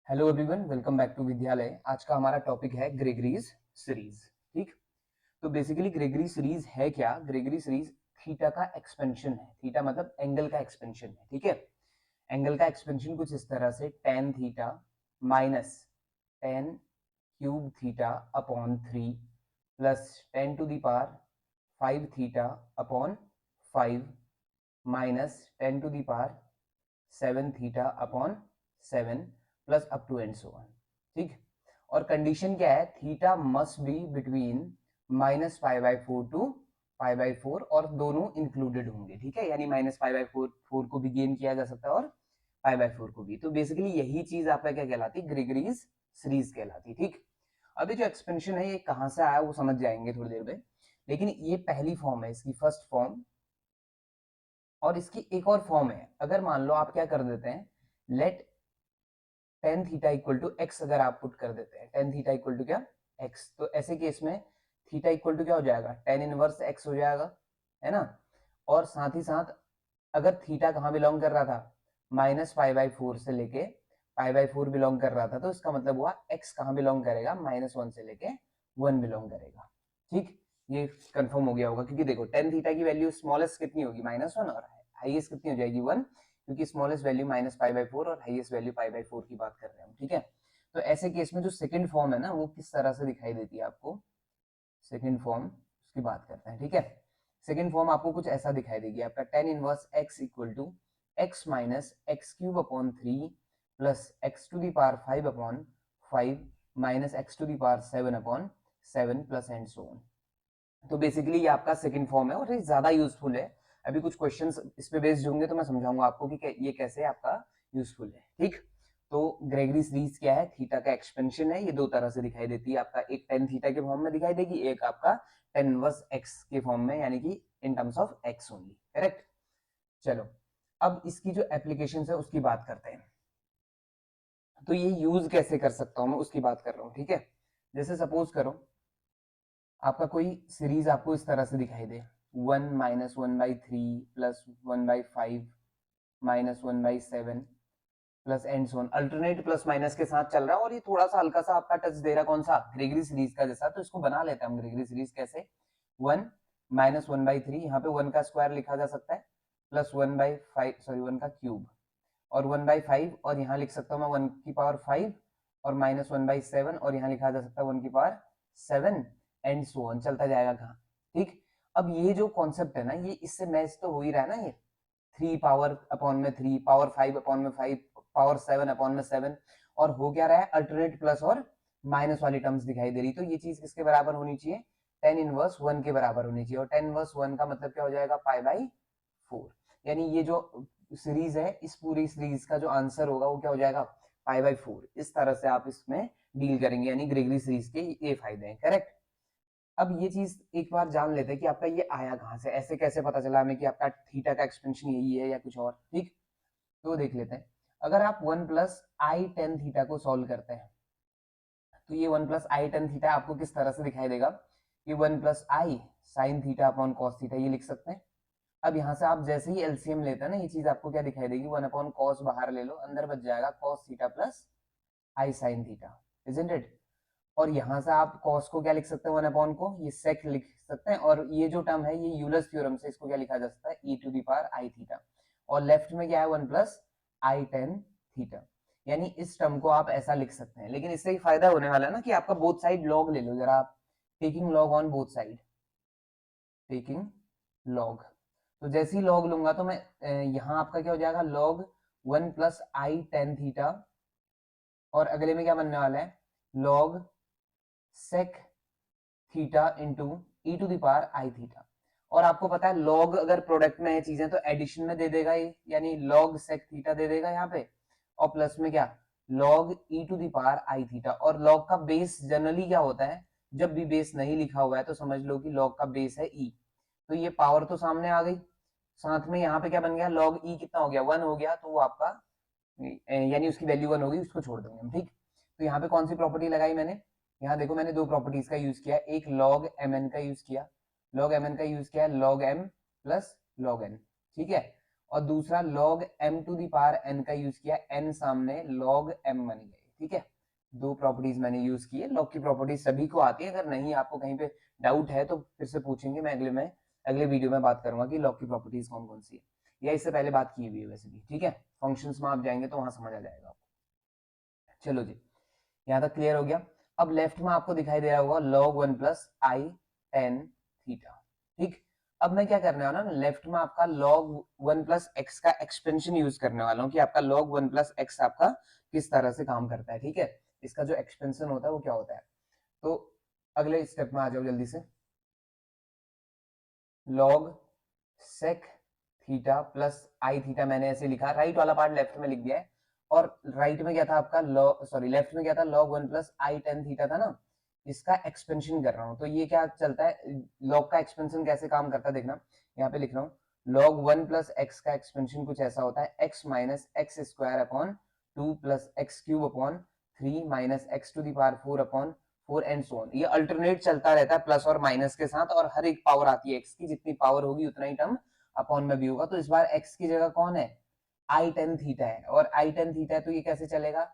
Hello everyone, welcome back to Vidyalaya. आज का हमारा टॉपिक है ग्रेगरीज सीरीज। ठीक, तो बेसिकली ग्रेगरी सीरीज है क्या? ग्रेगरी सीरीज थीटा का एक्सपेंशन है। थीटा मतलब एंगल का एक्सपेंशन है। ठीक है, एंगल का एक्सपेंशन कुछ इस तरह से tan theta minus tan cube theta upon 3 plus tan to the power 5 theta upon 5 minus tan to the power 7 theta upon 7 plus up to and so on. ठीक, और कंडीशन क्या है? Theta must be between -π/4 to π/4 और दोनों included होंगे। ठीक है, यानी -π/4 को भी गेन किया जा सकता है और π/4 को भी। तो बेसिकली यही चीज आपका क्या कहलाती? ग्रेगरीज सीरीज कहलाती। ठीक, अभी जो एक्सपेंशन है ये कहां से आया वो समझ जाएंगे थोड़ी देर में, लेकिन ये पहली फॉर्म है, इसकी फर्स्ट फॉर्म। और इसकी एक और फॉर्म है। अगर मान लो आप क्या कर देते हैं, let tan theta equal to x, अगर आप पुट कर देते हैं tan थीटा इक्वल टू क्या? एक्स, तो ऐसे केस में थीटा इक्वल टू क्या हो जाएगा? tan इनवर्स एक्स हो जाएगा, है ना। और साथ ही साथ अगर थीटा कहाँ बिलोंग कर रहा था? -π/4 से लेके π/4 बिलोंग कर रहा था, तो इसका मतलब हुआ एक्स कहाँ बिलोंग करेगा? -1 से लेके 1 बिलोंग करेगा। ठीक, ये कंफर्म हो गया होगा, क्योंकि देखो tan थीटा की वैल्यू स्मॉलेस्ट कितनी होगी? -1, और हाईएस्ट कितनी हो जाएगी? 1, क्योंकि स्मॉलेस्ट वैल्यू -π/4 और हाईएस्ट वैल्यू π/4 की बात कर रहे हैं हम। ठीक है, तो ऐसे केस में जो सेकंड फॉर्म है ना, वो किस तरह से दिखाई देती है आपको? सेकंड फॉर्म उसकी बात करते हैं। ठीक है, सेकंड फॉर्म आपको कुछ ऐसा दिखाई देगी, आपका tan inverse x equal to x minus x cube upon 3 plus x to the power 5 upon 5 minus x to the power 7 upon 7 plus and so on. तो बेसिकली ये आपका सेकंड फॉर्म है और ये ज्यादा यूजफुल है। अभी कुछ क्वेश्चंस इस पे बेस्ड होंगे तो मैं समझाऊंगा आपको कि ये कैसे आपका यूजफुल है। ठीक, तो ग्रेगरी सीरीज क्या है? थीटा का एक्सपेंशन है। ये दो तरह से दिखाई देती है, आपका एक tan थीटा के फॉर्म में दिखाई देगी, एक आपका tan इनवर्स x के फॉर्म में, यानी कि in terms of x only. Correct. चलो, अब इसकी जो एप्लीकेशन है उसकी बात करते हैं। तो ये यूज कैसे कर सकता हूं मैं, उसकी बात कर रहा हूँ। ठीक है, जैसे सपोज करो आपका कोई सीरीज आपको इस तरह से दिखाई दे, 1 minus 1/3 plus 1/5 minus 1/7 plus and so on. Alternate plus minus के साथ चल रहा है और ये थोड़ा सा हल्का सा आपका टच दे रहा है, कौन सा? ग्रेगरी सीरीज का जैसा। तो इसको बना लेते हैं हम ग्रेगरी सीरीज कैसे? 1 माइनस 1/3, यहाँ पे 1 का स्क्वायर लिखा जा सकता है, प्लस 1/5, सॉरी 1 का क्यूब, और 1/5, और यहाँ लिख सकता हूँ मैं 1 की पावर 5, और माइनस 1/7, और यहाँ लिखा जा सकता है 1 की पावर 7 एंड सो ऑन, चलता जाएगा कहाँ। ठीक, अब ये जो कॉन्सेप्ट है ना, ये इससे मैच तो हो ही रहा है ना। ये 3 पावर अपॉन में 3, पावर 5 अपॉन में 5, पावर 7 अपॉन में 7, और हो क्या रहा है? अल्टरनेट प्लस और माइनस वाली टर्म्स दिखाई दे रही। तो ये चीज किसके बराबर होनी चाहिए? tan इनवर्स 1 के बराबर होनी चाहिए। और tan इनवर्स 1 का मतलब क्या हो जाएगा? π/4। यानी ये जो सीरीज है, इस पूरी सीरीज का जो आंसर होगा वो क्या हो जाएगा? π/4। इस तरह से आप इसमें डील करेंगे, यानी ग्रेगरी सीरीज के ये फायदे हैं। करेक्ट। अब ये चीज एक बार जान लेते हैं कि आपका ये आया कहां से, ऐसे कैसे पता चला हमें कि आपका थीटा का एक्सपेंशन यही है या कुछ और। ठीक, तो देख लेते हैं। अगर आप 1 प्लस आई टेन थीटा को सॉल्व करते हैं, तो ये 1 प्लस आई टेन थीटा आपको किस तरह से दिखाई देगा? ये 1 plus i sine theta upon cos theta, ये लिख सकते हैं। अब यहाँ से आप जैसे ही एलसीएम लेते हैं ना, ये चीज आपको क्या दिखाई देगी? 1 अपॉन कॉस बाहर ले लो, अंदर बच जाएगा cos theta plus i sine theta, isn't it. और यहाँ से आप कॉस को क्या लिख सकते हैं? 1 अपॉन को ये सेक लिख सकते हैं, और ये जो टर्म है ये यूलर्स थ्योरम से इसको क्या लिखा जा सकता है? e to the power i theta. और लेफ्ट में क्या है? 1 प्लस आई टेन थीटा। यानी इस टर्म को आप ऐसा लिख सकते हैं, लेकिन इससे ही फायदा होने वाला है ना कि आपका बोथ साइड लॉग ले लो जरा आप, taking log on both side, taking log. तो जैसे ही लॉग लूंगा तो मैं यहाँ आपका क्या हो जाएगा? Log 1 plus i tan theta, और अगले में क्या बनने वाला है? Log sec theta into e to the power i theta. और आपको पता है लॉग अगर प्रोडक्ट में है चीजें तो एडिशन में दे देगा ये, यानी लॉग सेक थीटा दे देगा यहाँ पे, और प्लस में क्या? Log e to the power i theta. और लॉग का बेस जनरली क्या होता है? जब भी बेस नहीं लिखा हुआ है तो समझ लो कि लॉग का बेस है ई। तो ये पावर तो सामने आ गई, साथ में यहाँ पे क्या बन गया? लॉग ई कितना हो गया? 1 हो गया, तो वो आपका यानी उसकी वैल्यू 1 होगी, उसको छोड़ देंगे हम। ठीक, तो यहाँ पे कौन सी प्रॉपर्टी लगाई मैंने? यहाँ देखो मैंने दो प्रॉपर्टीज का यूज किया, एक log mn का यूज किया, log mn का यूज किया log m plus log n। ठीक है, और दूसरा log m to the power n का यूज किया, n सामने log m बन गए। ठीक है, दो प्रॉपर्टीज मैंने यूज की है। लॉग की प्रॉपर्टीज सभी को आती है, अगर नहीं आपको कहीं पे डाउट है तो फिर से पूछेंगे, मैं अगले वीडियो में बात करूंगा कि लॉग की प्रॉपर्टीज कौन कौन सी है, या इससे पहले बात की हुई है वैसे भी, ठीक है। फंक्शंस में आप जाएंगे तो वहां समझ आ जाएगा आपको। चलो जी, यहाँ तक क्लियर हो गया। अब लेफ्ट में आपको दिखाई दे रहा होगा log 1 plus i tan theta, ठीक। अब मैं क्या करने वाला हूँ, लेफ्ट में आपका log 1 प्लस एक्स का एक्सपेंशन यूज करने वाला हूँ कि आपका log 1 प्लस एक्स आपका किस तरह से काम करता है, ठीक है। इसका जो एक्सपेंशन होता है वो क्या होता है, तो अगले स्टेप में आ जाओ जल्दी से। log sec थीटा प्लस आई थीटा मैंने ऐसे लिखा, राइट वाला पार्ट लेफ्ट में लिख दिया है, और राइट में क्या था आपका लेफ्ट में क्या था, log 1 plus i tan theta था ना, इसका एक्सपेंशन कर रहा हूं। तो ये क्या चलता है, log का एक्सपेंशन कैसे काम करता है देखना, यहाँ पे लिख रहा हूँ log 1 प्लस एक्स का एक्सपेंशन कुछ ऐसा होता है, x minus x square upon 2 plus x cube upon 3 minus x to the power 4 upon 4 and so on. ये अल्टरनेट चलता रहता है प्लस और माइनस के साथ, और हर एक पावर आती है एक्स की, जितनी पावर होगी उतना ही टर्म अपॉन में भी होगा। तो इस बार एक्स की जगह कौन है, आई टेन थीटा है, और आई टेन थीटा है तो ये कैसे चलेगा,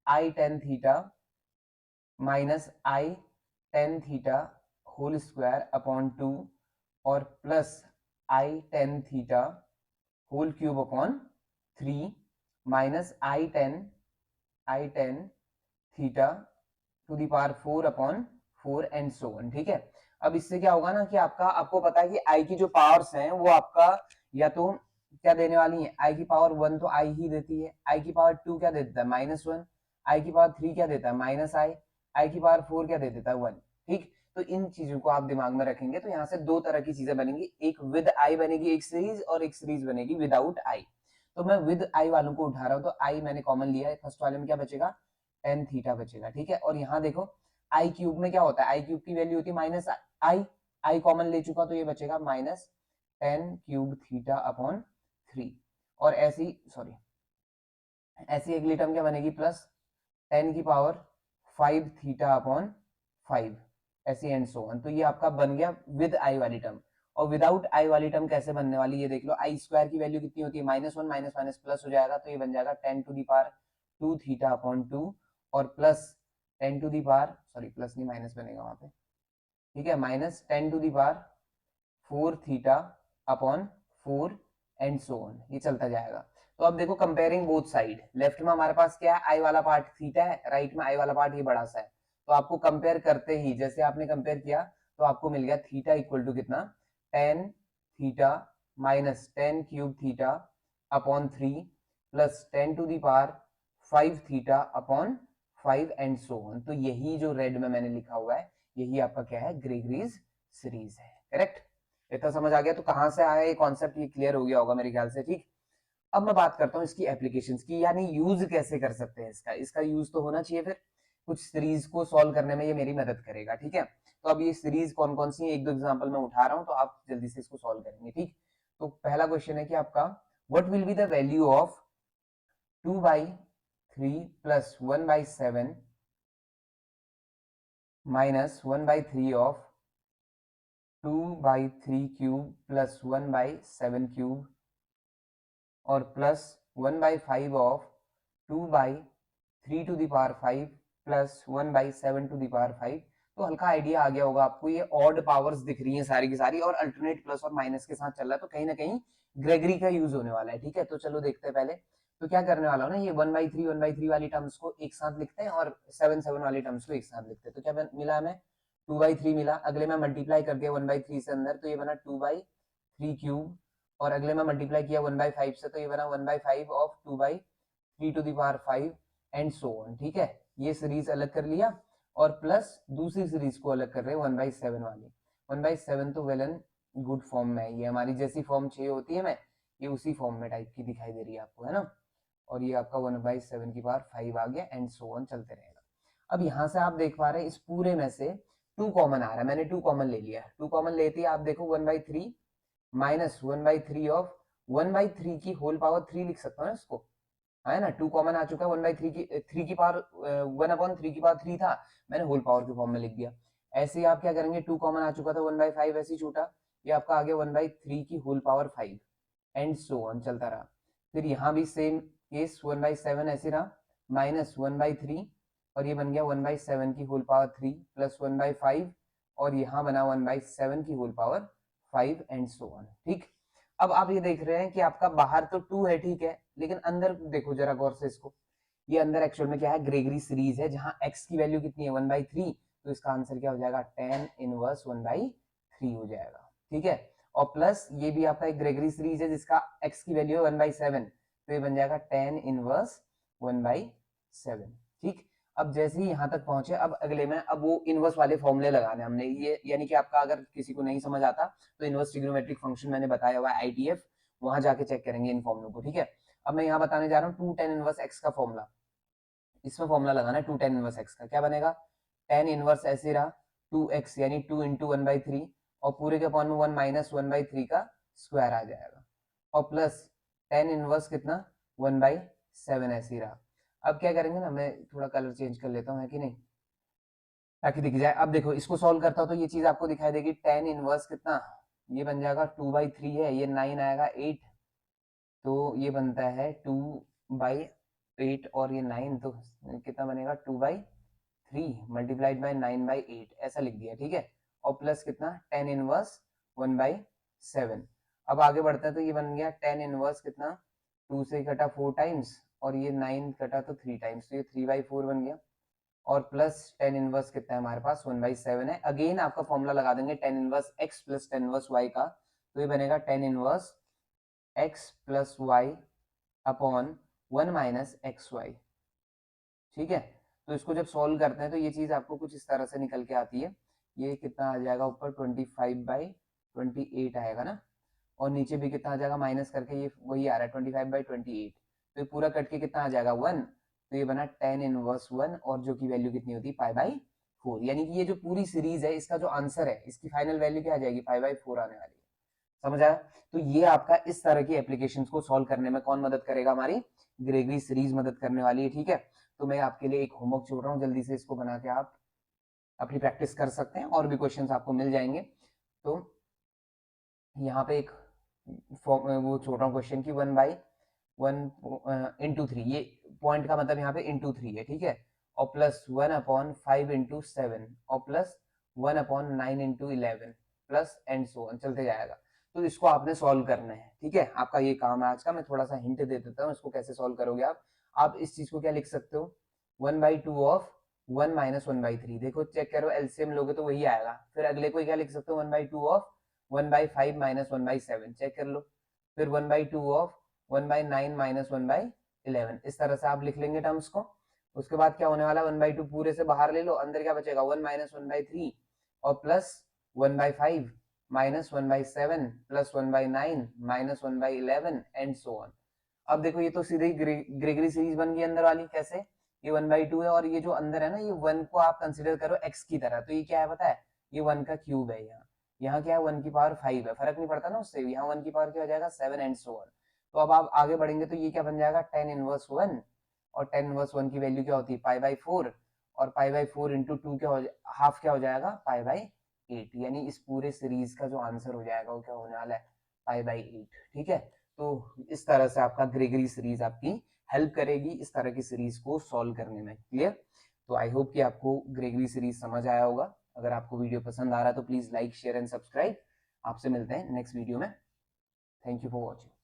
i tan theta minus i tan theta whole square upon 2 और plus i tan theta whole cube upon 3 minus i tan theta to the power 4 upon 4 and so on, ठीक है। अब इससे क्या होगा ना कि आपको पता है कि आई की जो पावर्स हैं वो आपका या तो क्या देने वाली है, आई की पावर 1 तो आई ही देती है, आई की पावर 2 क्या देता है -1, आई की पावर 3 क्या देता है -आई, आई की पावर 4 क्या दे देता है 1, ठीक। तो इन चीजों को आप दिमाग में रखेंगे तो यहाँ से दो तरह की चीजें बनेंगी, एक विद आई बनेगी एक सीरीज, और एक सीरीज बनेगी विदाउट आई। तो मैं विद आई वालों को उठा रहा हूँ, तो आई मैंने कॉमन लिया है, फर्स्ट वाले में क्या बचेगा, टेन थीटा बचेगा, ठीक है। और यहाँ देखो आई क्यूब में क्या होता है, आई क्यूब की वैल्यू होती है माइनस आई, आई कॉमन ले चुका तो ये बचेगा minus ten cube theta upon 3, और ऐसी अगली टर्म क्या बनेगी, प्लस 10 की पावर 5 थीटा अपॉन 5, ऐसी एंड सो ऑन। तो ये आपका बन गया विद आई वाली टर्म। और विदाउट आई वाली टर्म कैसे बनने वाली ये देख लो, आई स्क्वायर की वैल्यू कितनी होती है, -1 माइनस माइनस प्लस हो जाएगा, तो ये बन जाएगा 10 to the power 2 theta upon 2, और plus 10 to the power, sorry plus नहीं माइनस बनेगा वहां पे, ठीक है, minus 10 to the power 4 theta upon 4 and so on, ये चलता जाएगा। तो अब देखो कंपेयरिंग बोथ साइड, लेफ्ट में हमारे पास क्या है, आई वाला पार्ट थीटा है, राइट में आई वाला पार्ट ये बड़ा सा है। तो आपको कंपेयर करते ही जैसे आपने कंपेयर किया तो आपको मिल गया थीटा इक्वल टू कितना, 10 theta minus 10 cube theta upon 3 plus 10 to the power 5 theta upon 5 and so on. तो यही जो रेड में मैंने लिखा हुआ है यही आपका क्या है, ग्रेगरीज सीरीज है, करेक्ट। इतना समझ आ गया, तो कहां से आया ये कॉन्सेप्ट, ये क्लियर हो गया होगा मेरे ख्याल से, ठीक। अब मैं बात करता हूँ इसकी एप्लीकेशंस की, यानी यूज कैसे कर सकते हैं इसका, इसका यूज तो होना चाहिए फिर कुछ सीरीज को सॉल्व करने में ये मेरी मदद करेगा, ठीक है। तो अब ये सीरीज कौन कौन सी है, एक दो एग्जांपल मैं उठा रहा हूँ तो आप जल्दी से इसको सॉल्व करेंगे, ठीक। तो पहला क्वेश्चन है कि आपका what will be the value of 2/3 plus 1/7 minus 1/3 of 2/3 cube plus 1/7 cube और plus 1/5 of 2/3 to the power 5 plus 1/7 to the power 5। तो हल्का आइडिया आ गया होगा आपको, ये ऑड पावर्स दिख रही हैं सारी की सारी, और अल्टरनेट प्लस और माइनस के साथ चल रहा है, तो कहीं ना कहीं ग्रेगरी का यूज होने वाला है, ठीक है। तो चलो देखते हैं पहले, तो क्या करने वाला हूँ ना, ये 1/3 वाली टर्म्स को एक साथ लिखते हैं और 7 वाली टर्म्स को एक साथ लिखते हैं। तो क्या मिला हमें, 2/3 मिला, अगले में मल्टीप्लाई कर दिया 1/3 से अंदर, तो ये बना 2/3 क्यूब, और अगले में मल्टीप्लाई किया 1/5 से, तो ये बना 1/5 of 2/3 to the power 5 and so on, ठीक है। ये सीरीज अलग कर लिया, और प्लस दूसरी सीरीज को अलग कर रहे हैं 1/7 वाली। 1/7 तो वेल एंड गुड फॉर्म में है, ये हमारी जैसी फॉर्म चाहिए होती है मैं, ये उसी फॉर्म में टाइप की दिखाई दे रही है आपको, है ना। और ये आपका 1/7 की पावर 5 आ गया एंड सो ऑन चलते रहेगा। अब यहाँ से आप देख पा रहे हैं इस पूरे में से 2 कॉमन आ रहा है, मैंने 2 कॉमन ले लिया, 2 कॉमन लेते ही आप देखो 1/3 माइनस 1/3 ऑफ 1/3 की होल पावर 3 लिख सकता हूँ ना इसको, है ना। 2 कॉमन आ चुका है, 1/3 की 3 की पावर 1/3 की पावर 3 था, मैंने होल पावर के फॉर्म में लिख दिया। ऐसे ही आप क्या करेंगे, 2 कॉमन आ चुका था 1/5 ऐसे ही छूटा, ये आपका आ गया 1/3 की whole power 5 and so on चलता रहा। फिर यहाँ भी सेम केस 1/7 ऐसे रहा, -1/3 और ये बन गया 1/7 की होल पावर 3 प्लस 1/5 और यहाँ बना 1/7 की whole power 5 and so on. ठीक, अब आप ये देख रहे हैं कि आपका बाहर तो 2 है, ठीक है, लेकिन अंदर देखो जरा गौर से इसको, ये अंदर एक्चुअल में क्या है, ग्रेगरी सीरीज है जहां x की वैल्यू कितनी है 1/3, तो इसका आंसर क्या हो जाएगा, tan इनवर्स 1/3 हो जाएगा। ठीक है, और प्लस ये भी आपका एक ग्रेगरी सीरीज है जिसका x की वैल्यू है 1/7, तो ये बन जाएगा tan इनवर्स 1/7। ठीक, अब जैसे ही यहाँ तक पहुंचे, अब अगले में अब वो इनवर्स वाले फॉर्मूले लगाने हमने, ये यानी कि आपका अगर किसी को नहीं समझ आता तो इनवर्स ट्रिग्नोमेट्रिक फंक्शन मैंने बताया हुआ है ITF, वहां जाके चेक करेंगे इन फॉर्मूलों को। ठीक है, अब मैं यहाँ बताने जा रहा हूँ 2 tan इनवर्स x का फॉर्मूला, इसमें फॉर्मूला लगाना है 2 tan इनवर्स x का, क्या बनेगा, tan इनवर्स ऐसे रहा 2x यानी 2 इंटू 1/3 और पूरे के अपॉन में 1 माइनस 1/3 का स्क्वायर आ जाएगा और प्लस tan इनवर्स कितना 1/7 ऐसे ही रहा। अब क्या करेंगे ना, मैं थोड़ा कलर चेंज कर लेता हूँ, है कि नहीं, ताकि दिख जाए। अब देखो इसको सॉल्व करता हूँ तो ये चीज आपको दिखाई देगी, tan इनवर्स कितना, ये बन जाएगा 2/3 है, ये 9 आएगा 8, तो ये बनता है 2/8 और ये 9, तो कितना बनेगा 2/3 मल्टीप्लाइड बाय 9/8 ऐसा लिख दिया। ठीक है, और प्लस कितना tan इनवर्स 1/7। अब आगे बढ़ता है तो ये बन गया tan इनवर्स कितना, 2 से कटा 4 टाइम्स और ये 9 कटा तो 3 टाइम्स, तो ये 3/4 बन गया और प्लस tan इनवर्स कितना है हमारे पास 1/7 है। अगेन आपका फॉर्मूला लगा देंगे tan inverse x plus tan inverse y का, तो ये बनेगा tan inverse x plus y upon 1 minus x y. ठीक है, तो इसको जब सॉल्व करते हैं तो ये चीज आपको कुछ इस तरह से निकल के आती है, ये कितना आ जाएगा ऊपर 25/28 आएगा ना, और नीचे भी कितना आ जाएगा माइनस करके, ये वही आ रहा है 25/28, तो ये पूरा कट के कितना आ जाएगा 1, तो ये बना tan इनवर्स 1 और जो की वैल्यू कितनी होती है π/4, यानी कि ये जो पूरी सीरीज है इसका जो आंसर है इसकी फाइनल वैल्यू क्या आ जाएगी π/4 आने वाली है। समझ आया, तो ये आपका इस तरह की एप्लीकेशंस को सॉल्व करने में कौन मदद करेगा, हमारी ग्रेगरी सीरीज मदद करने वाली है। ठीक है, तो मैं आपके लिए एक होमवर्क छोड़ रहा हूँ, जल्दी से इसको बना के आप अपनी प्रैक्टिस कर सकते हैं और भी क्वेश्चंस आपको मिल जाएंगे। तो यहाँ पे एक वो छोड़ रहा हूँ क्वेश्चन की 1/1 × 3, ये पॉइंट का मतलब यहाँ पे ×3 है। ठीक है, और प्लस 1/5 × 7 और plus 1/9 × 11 plus and so on चलते जाएगा, तो इसको आपने सॉल्व करना है। ठीक है, आपका ये काम है आज का, मैं थोड़ा सा हिंट दे देता हूँ इसको कैसे सॉल्व करोगे आप इस चीज को क्या लिख सकते हो, 1/2 ऑफ 1 माइनस 1/3, देखो चेक करो एलसीएम लोगे तो वही आएगा। फिर अगले को क्या लिख सकते हो, 1/2 ऑफ 1/5 माइनस 1/7, चेक कर लो। फिर 1/2 ऑफ 1/9 माइनस 1/11, इस तरह से आप लिख लेंगे टर्म्स को। उसके बाद क्या होने वाला, 1/2 पूरे से बाहर ले लो, अंदर क्या बचेगा 1 माइनस 1/3 और plus 1/5 minus 1/7 plus 1/9 minus 1/11 and so on. अब देखो ये तो सीधे ही ग्रेगरी सीरीज बन गई अंदर वाली, कैसे, ये 1/2 है और ये जो अंदर है ना, ये 1 को आप कंसिडर करो x की तरह, तो ये क्या है पता है, ये 1 का क्यूब है, यहाँ क्या है 1 की पावर 5 है, फर्क नहीं पड़ता ना उससे, यहाँ 1 की पावर क्या हो जाएगा 7 एंड सो ऑन। तो अब आप आगे बढ़ेंगे तो ये क्या बन जाएगा tan इनवर्स 1, और tan इनवर्स 1 की वैल्यू क्या होती है π/4, और π/4 इंटू 2 क्या हो हाफ क्या हो जाएगा π/8, यानी इस पूरे सीरीज का जो आंसर हो जाएगा वो क्या होने वाला है π/8। ठीक है, तो इस तरह से आपका ग्रेगरी सीरीज आपकी हेल्प करेगी इस तरह की सीरीज को सॉल्व करने में। क्लियर, तो आई होप कि आपको ग्रेगरी सीरीज समझ आया होगा। अगर आपको वीडियो पसंद आ रहा है तो please like share and subscribe. आपसे मिलते हैं नेक्स्ट वीडियो में। Thank you for watching.